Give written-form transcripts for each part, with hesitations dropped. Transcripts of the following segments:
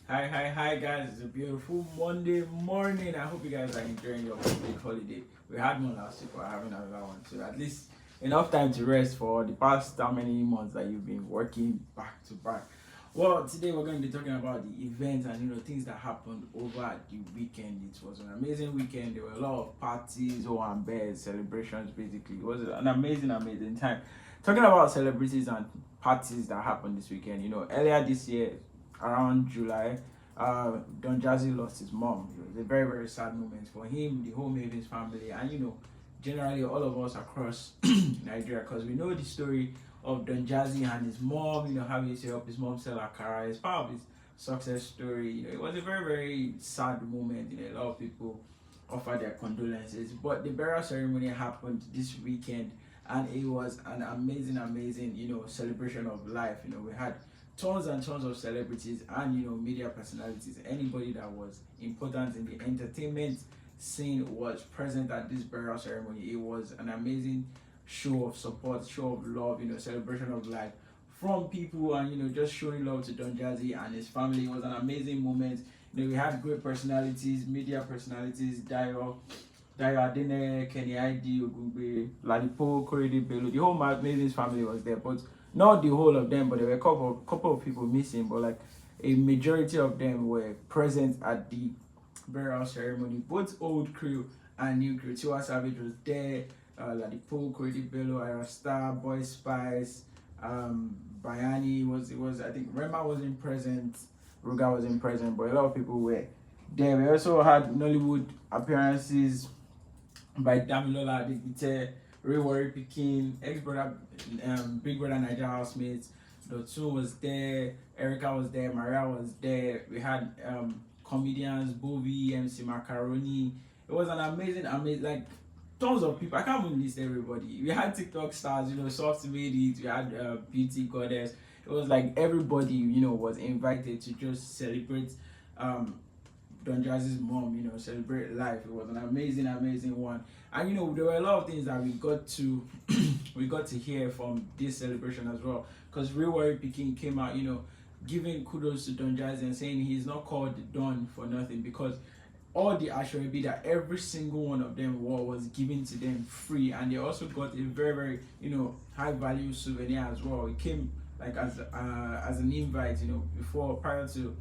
Hi, guys. It's a beautiful Monday morning. I hope you guys are enjoying your big holiday. We had one last week, we're having another one. So, at least enough time to rest for the past how many months that you've been working back to back. Well, today we're going to be talking about the events and things that happened over the weekend. It was an amazing weekend. There were a lot of parties, and beds, celebrations. Basically, it was an amazing time. Talking about celebrities and parties that happened this weekend. Earlier this year, around July, Don Jazzy lost his mom. It was a very sad moment for him, the whole Mavis family, and generally all of us across Nigeria, because we know the story of Don Jazzy and his mom. How he used to help his mom sell akara. It's part of his success story. It was a very sad moment. A lot of people offered their condolences, but the burial ceremony happened this weekend, and it was an amazing celebration of life. We had tons and tons of celebrities and media personalities. Anybody that was important in the entertainment scene was present at this burial ceremony. It was an amazing show of support, show of love, celebration of life from people, and just showing love to Don Jazzy and his family. It was an amazing moment. We had great personalities, media personalities, Dayo Adene, Kenny ID, Ogungbe, Ladipo, Korede Bello. The whole Mavis family was there, but not the whole of them, but there were a couple of people missing, but like a majority of them were present at the burial ceremony. Both old crew and new crew. Tiwa Savage was there, Ladipo, Korede Bello, Ira Star, Boy Spice, Bayani was I think Rema wasn't present, Ruga wasn't present, but a lot of people were there. We also had Nollywood appearances by Damilola Adekunle, Ray Warri Pikin, ex-brother, Big Brother Niger housemates. Dotun was there, Erica was there, Maria was there. We had comedians, Bovi, MC Macaroni. It was an amazing, like tons of people. I can't even list everybody. We had TikTok stars, Soft made it. We had Beauty Goddess. It was like everybody, was invited to just celebrate Don Jazzy's mom, celebrate life. It was an amazing one. And there were a lot of things that we got to we got to hear from this celebration as well. Because Ray Warri Pikin came out, giving kudos to Don Jazzy and saying he's not called Don for nothing, because all the Ashwebi that every single one of them wore was given to them free, and they also got a very high value souvenir as well. It came like as an invite, before prior to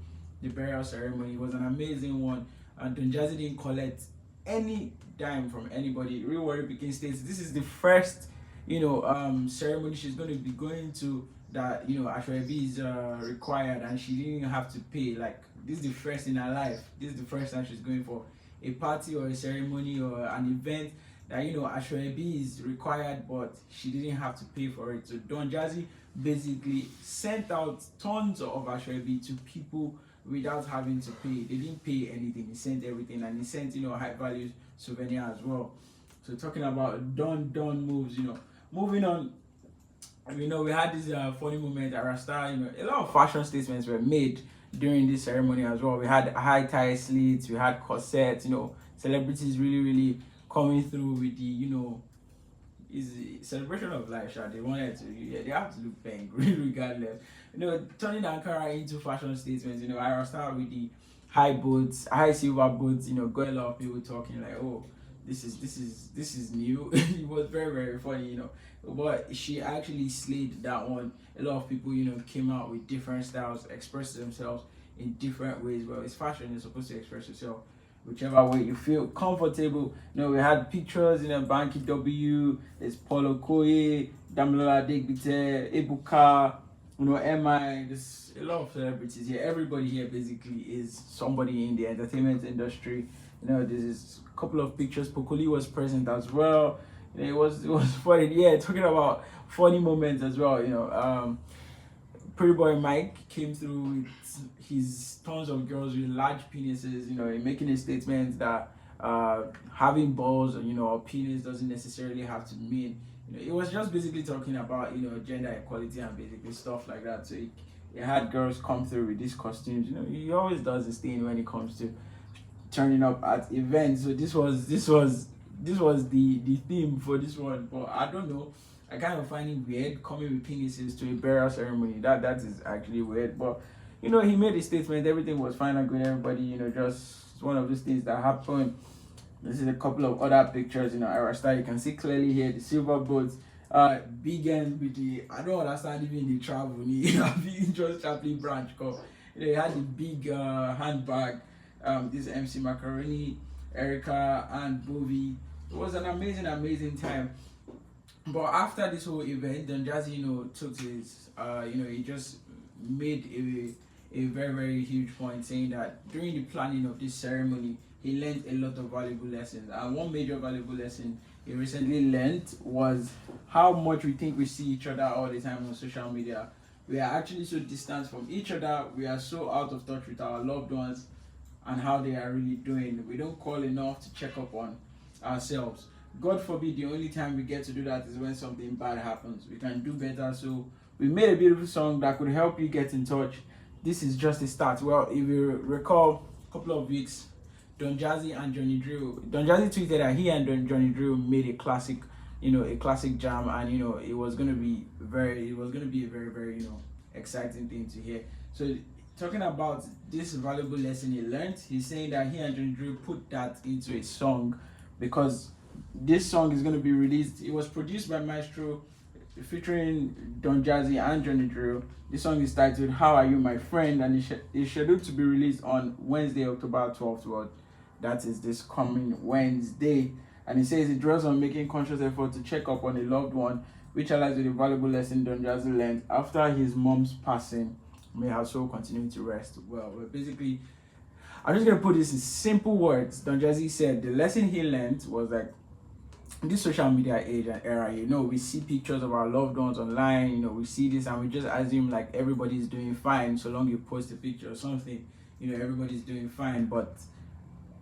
the burial ceremony. It was an amazing one, and Don Jazzy didn't collect any dime from anybody. Real Warri Pikin states this is the first ceremony she's going to be going to that Ashwebi is required, and she didn't have to pay. Like, this is the first in her life. This is the first time she's going for a party or a ceremony or an event that Ashwebi is required, but she didn't have to pay for it. So Don Jazzy basically sent out tons of Ashwebi to people without having to pay. They didn't pay anything. He sent everything, and he sent high value souvenir as well. So talking about Don moves, moving on. We had this funny moment at Rasta. A lot of fashion statements were made during this ceremony as well. We had high tie slits, we had corsets. Celebrities really coming through with the is a celebration of life. They wanted to, they have to look bang regardless. Turning Ankara into fashion statements. I start with the high silver boots. Got a lot of people talking like, oh, this is new. It was very funny. But she actually slayed that one. A lot of people came out with different styles, expressed themselves in different ways. Well, it's fashion. You're supposed to express yourself whichever way you feel comfortable. We had pictures, Banky W, there's Paulo Koye, Damilola Adegbite, Ebuka, MI, there's a lot of celebrities here. Everybody here basically is somebody in the entertainment industry. There's a couple of pictures. Pokoli was present as well. It was funny. Yeah, talking about funny moments as well. Pretty Boy Mike came through with his tons of girls with large penises, making a statement that having balls or penis doesn't necessarily have to mean, it was just basically talking about, gender equality and basically stuff like that. So it had girls come through with these costumes. He always does this thing when it comes to turning up at events. So this was the theme for this one, but I don't know. I kind of find it weird coming with penises to a burial ceremony. That is actually weird. But he made a statement. Everything was fine and good. Everybody, just it's one of those things that happen. This is a couple of other pictures, Ira Star. You can see clearly here the silver boats. Big end with the, I don't understand even the travel. Just Chaplin branch. Cause, they had the big handbag. This MC Macaroni, Erica, and Bovi. It was an amazing time. But after this whole event, then Jazzy, took his, he just made a very huge point, saying that during the planning of this ceremony, he learned a lot of valuable lessons. And one major valuable lesson he recently learned was how much we think we see each other all the time on social media. We are actually so distant from each other. We are so out of touch with our loved ones and how they are really doing. We don't call enough to check up on ourselves. God forbid, the only time we get to do that is when something bad happens. We can do better. So we made a beautiful song that could help you get in touch. This is just a start. Well, if you recall, a couple of weeks, Don Jazzy and Johnny Drew. Don Jazzy tweeted that he and Johnny Drew made a classic, a classic jam, and it was gonna be a very, very, exciting thing to hear. So talking about this valuable lesson he learned, he's saying that he and Johnny Drew put that into a song because this song is going to be released. It was produced by Maestro featuring Don Jazzy and Johnny Drew. This song is titled How Are You My Friend, and it's scheduled to be released on Wednesday, October 12th. Well, that is this coming Wednesday. And he says it draws on making conscious effort to check up on a loved one, which aligns with a valuable lesson Don Jazzy learned after his mom's passing. May her soul continue to rest. Well, basically, I'm just going to put this in simple words. Don Jazzy said the lesson he learned was like, in this social media age and era, we see pictures of our loved ones online, we see this and we just assume like everybody's doing fine so long you post a picture or something, everybody's doing fine. But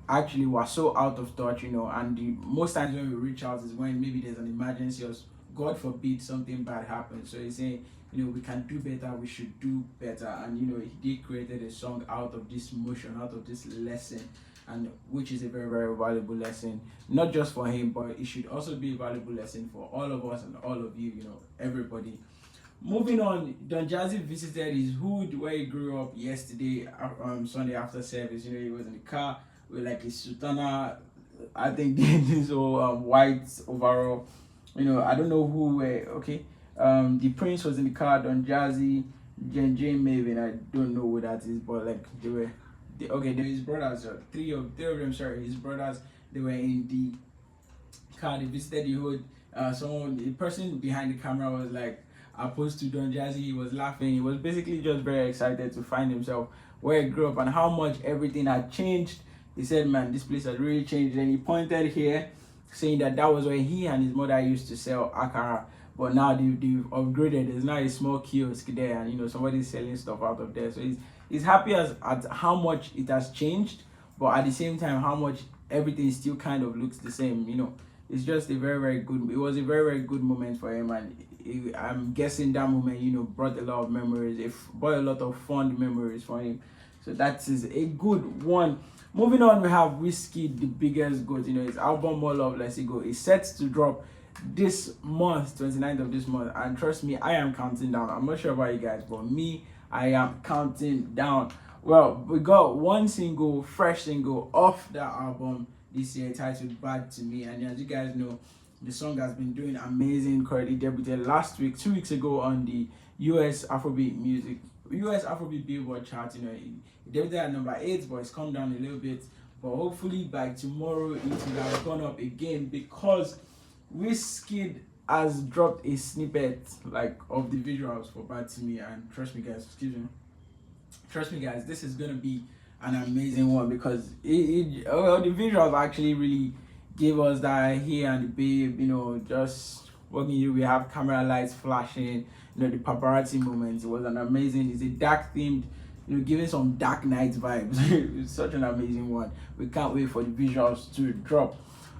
actually we're so out of touch, and most times when we reach out is when maybe there's an emergency or God forbid something bad happens. So he's saying, we can do better, we should do better. And he created a song out of this motion, out of this lesson, and which is a very valuable lesson, not just for him, but it should also be a valuable lesson for all of us and all of you, everybody. Moving on, Don Jazzy visited his hood where he grew up yesterday, Sunday after service. He was in the car with like his sultana, I think this whole white overall. I don't know who were, okay. The Prince was in the car, Don Jazzy, Jane Maven, I don't know who that is, but like they were his brothers, three of them, his brothers, they were in the car, they visited the hood. The person behind the camera was like, opposed to Don Jazzy, he was laughing. He was basically just very excited to find himself where he grew up and how much everything had changed. He said, man, this place has really changed. And he pointed here, saying that was where he and his mother used to sell akara. But now they've upgraded. There's now a small kiosk there, and somebody's selling stuff out of there. So he's happy at how much it has changed, but at the same time how much everything still kind of looks the same. It's just a very good. It was a very good moment for him, and I'm guessing that moment brought a lot of memories. It brought a lot of fond memories for him. So that is a good one. Moving on, we have WIZKID, the biggest goat. His album More Love, Let's Go is set to drop this month, 29th of this month, and trust me, I am counting down. I'm not sure about you guys, but me, I am counting down. Well, we got one fresh single off that album this year titled Bad to Me, and as you guys know, the song has been doing amazing. Currently debuted 2 weeks ago on the US Afrobeat Billboard chart. It debuted at number 8, but it's come down a little bit, but hopefully by tomorrow it will have gone up again, because WIZKID has dropped a snippet of the visuals for Bad to Me, and trust me guys, this is gonna be an amazing one, because the visuals actually really gave us that he and the babe, just walking you. We have camera lights flashing, the paparazzi moments. It was an amazing. It's a dark themed, giving some Dark Knight vibes. It's such an amazing one. We can't wait for the visuals to drop.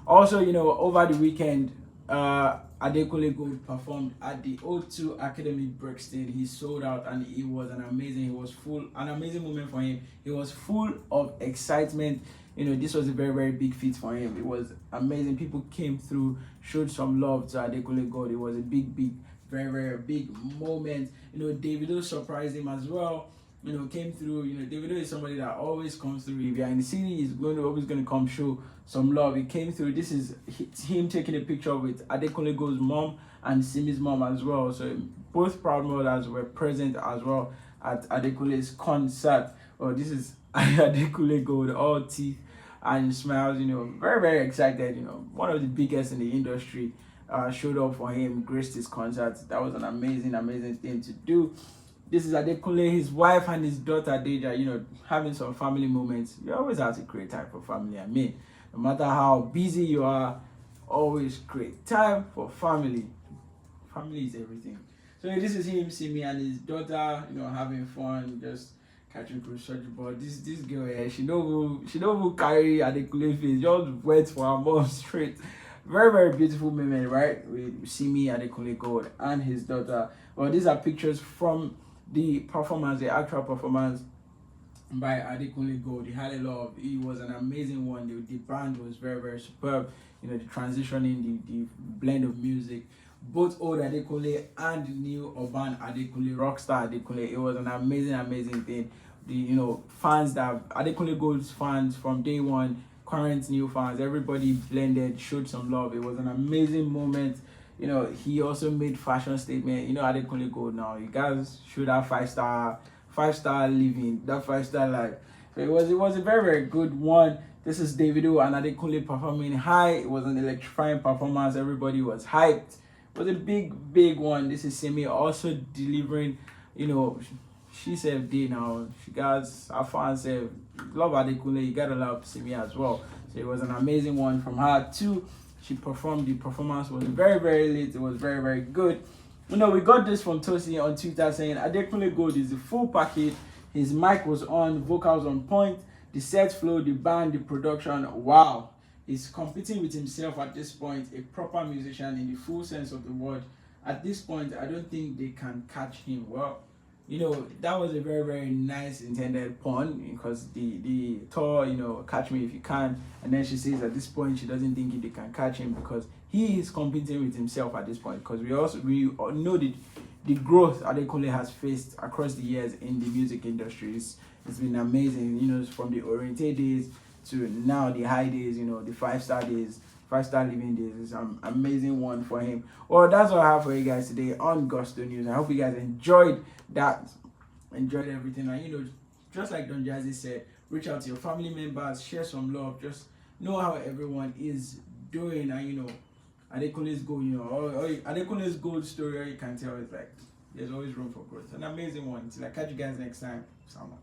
Also, over the weekend, Adekunle performed at the O2 Academy Brixton. He sold out, and it was an amazing moment for him. He was full of excitement. This was a very big feat for him. It was amazing. People came through, showed some love to Adekunle. It was a very big moment. Davido surprised him as well. came through. Davido is somebody that always comes through. If you're in the city, he's always going to come show some love. He came through. This is him taking a picture with Adekunle Gold's mom and Simi's mom as well. So both proud mothers were present as well at Adekunle's concert. Oh, this is Adekunle Gold, all teeth and smiles. Very, very excited. One of the biggest in the industry showed up for him, graced his concert. That was an amazing, amazing thing to do. This is Adekunle, his wife and his daughter Deja, having some family moments. You always have to create time for family. I mean, no matter how busy you are, always create time for family. Family is everything. So this is him, Simi, and his daughter, having fun, just catching cruise search. But this girl here, she don't carry Adekunle face, just wait for her mom straight. Very, very beautiful moment, right? With Simi, Adekunle Gold, and his daughter. Well, these are pictures from the performance, the actual performance by Adekunle Gold. He had a lot of, it was an amazing one. The band was very, very superb. The transitioning, the blend of music, both old Adekunle and new urban Adekunle, rockstar Adekunle. It was an amazing, amazing thing. The fans that Adekunle Gold's fans from day one, current new fans, everybody blended, showed some love. It was an amazing moment. He also made fashion statement. Adekunle Gold now. You guys should have five-star living, that 5-star life. So it was a very, very good one. This is Davido and Adekunle performing high. It was an electrifying performance. Everybody was hyped. It was a big, big one. This is Simi also delivering. She said day now. She guys, her fans said love Adekunle. You gotta love Simi as well. So it was an amazing one from her too. She performed. The performance was very, very late. It was very, very good. We got this from Tosi on Twitter saying Adekunle Gold is the full package. His mic was on, vocals on point, the set flow, the band, the production. Wow. He's competing with himself at this point, a proper musician in the full sense of the word. At this point, I don't think they can catch him. Well, that was a very, very nice intended pun, because the tour, catch me if you can. And then she says at this point she doesn't think they can catch him because he is competing with himself at this point. Because we all know the growth Adekunle has faced across the years in the music industry. It's been amazing, from the Oriente days to now the high days, the 5-star days, 5-star living days. It's an amazing one for him. Well, that's all I have for you guys today on Gusto News. I hope you guys enjoyed everything. And just like Don Jazzy said, reach out to your family members, share some love, just know how everyone is doing. And Adekunle's gold, Adekunle's gold story, all you can tell is like there's always room for growth. An amazing one. Till I catch you guys next time. Sama.